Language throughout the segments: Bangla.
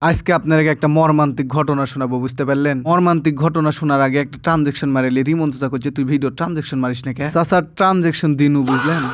আজকে আপনাকে একটা মর্মান্তিক ঘটনা শোনাবো, বুঝতে পারলেন? মর্মান্তিক ঘটনা শোনার আগে একটা ট্রানজেকশন মারিলে রিমন চাচা করছে তুই ভিডিও ট্রানজেকশন মারিস না কে? চাচার ট্রানজেকশন দিনু, বুঝলেন?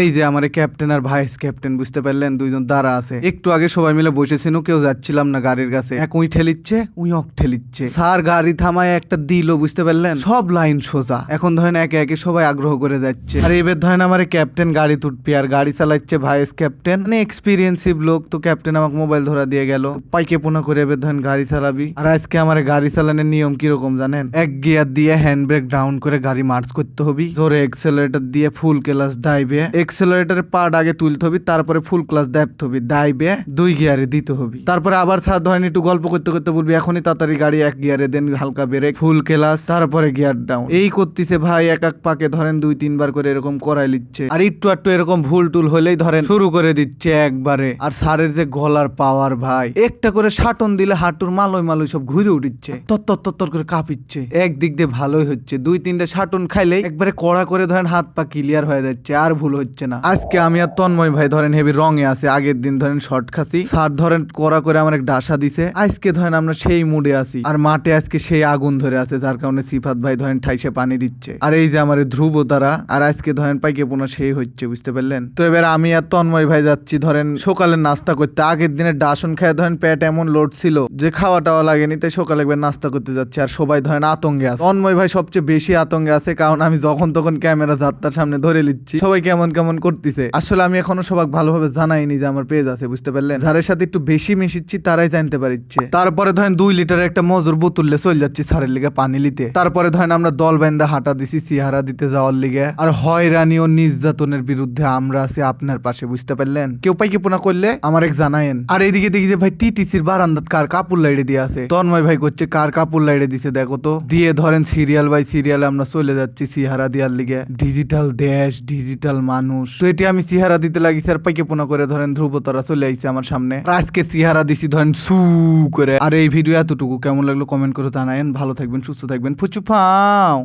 এই যে আমার ক্যাপ্টেন আর ভাইস ক্যাপ্টেন, বুঝতে পারলেন? দুইজন দাঁড়া আছে। একটু আগে সবাই মিলে বসেছিল, কেউ যাচ্ছিলাম না গাড়ির কাছে। এক উই ঠেলিচ্ছে, উই অক ঠেলিচ্ছে। স্যার গাড়ি থামায় একটা দিল, বুঝতে পারলেন? সব লাইন সোজা। এখন ধরেন একে একে সবাই আগ্রহ করে যাচ্ছে। আর এবার ধরেন আমার ক্যাপ্টেন গাড়ি তুটপি আর গাড়ি চালাচ্ছে ভাইস ক্যাপ্টেন, মানে এক্সপিরিয়েন্সিভ লোক। তো ক্যাপ্টেন আমাকে মোবাইল ধরা দিয়ে গেল, পাইকে পোনা করে এবার ধরেন গাড়ি চালাবি। আর আজকে আমার গাড়ি চালানোর নিয়ম কিরকম জানেন? এক গিয়ার দিয়ে হ্যান্ড ব্রেক ডাউন করে গাড়ি মার্চ করতে হবে, জোরে এক্সেলারেটর দিয়ে ফুল ক্লাস দাইবে, এক্সেলারেটরের পার্ট আগে তুলতে হবে, তারপরে ফুল ক্লাস দাইতে হবে, দাইবে 2 গিয়ারে দিতে হবে। তারপরে আবার স্যার ধরেন একটু গল্প করতে করতে বলবি এখনই তাড়াতাড়ি গাড়ি 1 গিয়ারে দেন, হালকা ব্রেক, ফুল ক্লাস, তারপরে গিয়ার ডাউন। এই করতেছে ভাই, এক এক পাকে ধরেন 2-3 বার করে এরকম করাই লিচ্ছে। আর একটু একটু এরকম ভুল টুল হলেই ধরেন শুরু করে দিচ্ছে একবারে। আর স্যারের যে গলার পাওয়ার ভাই, একটা করে শাটন দিলে হাঁটুর মালয় মালয় সব ঘুরে উঠিচ্ছে, তত্তর করে কাঁপিচ্ছে। একদিক দিয়ে ভালোই হচ্ছে, 2-3টা শাটন খাইলে একবারে কড়া করে ধরেন হাত পা ক্লিয়ার হয়ে যাচ্ছে, আর ভুল হচ্ছে না। আজকে আমি আর তন্ময় ভাই ধরেন হেভি রঙে আছে, আগের দিন ধরেন শর্ট খাসি, স্যার ধরেন কড়া করে আমার এক ডাসা দিছে। আজকে ধরেন আমরা সেই মুডে আছি, আর মাঠে আজকে সেই আগুন ধরে আছে, যার কারণে সিফাত ভাই ধরেন ঠাইসে পানি দিচ্ছে। আর এই যে আমার ধ্রুব তারা, আর আজকে ধরেন পাইকে পোনা সেই হচ্ছে, বুঝতে পারলেন? তো এবার আমি আর তন্ময় ভাই যাচ্ছি ধরেন সকালে নাস্তা করতে। আগের দিনের ডাসন খায় ধরেন পেট এমন লোড ছিল যে খাওয়া টাওয়া লাগেনি, তাই সকালে একবার নাস্তা করতে যাচ্ছে। আর সবাই ধরেন আতঙ্কে আছে, তন্ময় ভাই সবচেয়ে বেশি আতঙ্কে আছে, কারণ আমি যখন তখন ক্যামেরা যাত্রার সামনে ধরে নিচ্ছি, সবাই কেমন কেমন করতেছে। আসলে আমি এখনো সবাই ভালোভাবে জানাইনি যে আমার পেজ আছে, বুঝতে পারলেন? যাদের সাথে একটু বেশি মিশিচ্ছি তারাই জানতে পারিচ্ছে। তারপরে ধরেন 2 লিটারের একটা মজুর বোতলে চলে যাচ্ছি স্যারের লিগে পানি লিতে। তারপরে ধরেন আমরা দল বাইন্দা হাঁটা দিছি সিহারা দিতে যাওয়ার লিগে। আর হয়রানি ও নির্যাতনের বিরুদ্ধে আমরা আছি আপনার পাশে, বুঝতে পারলেন? কেউ পাইকে পোনা করলে আমার এক জানায়েন। আর এইদিকে দেখি যে ভাই টিটিসির বারান্দাত কার কাপড় লাইড়ে দিয়ে আছে, তন্ময় ভাই করছে কার কাপড় লাইড়ে দিছে দেখো তো, দিয়ে ধরেন সিরিয়াল বাই সিরিয়ালে আমরা চলে যাচ্ছি সিহারা দিয়ার লিগে। ডিজিটাল দেশ, ডিজিটাল মানুষ। তো এটি আমি সিহারা দিতে লাগিছি, আর পাইকে পোনা করে ধরেন ধ্রুবতারা চলে আইছে আমার সামনে। আজকে সিহারা দিছি ধরেন সু করে। আর এই ভিডিও এতটুকু কেমন লাগলো কমেন্ট করে জানায়েন। ভালো থাকবেন, সুস্থ থাকবেন, ফুচু ফাও।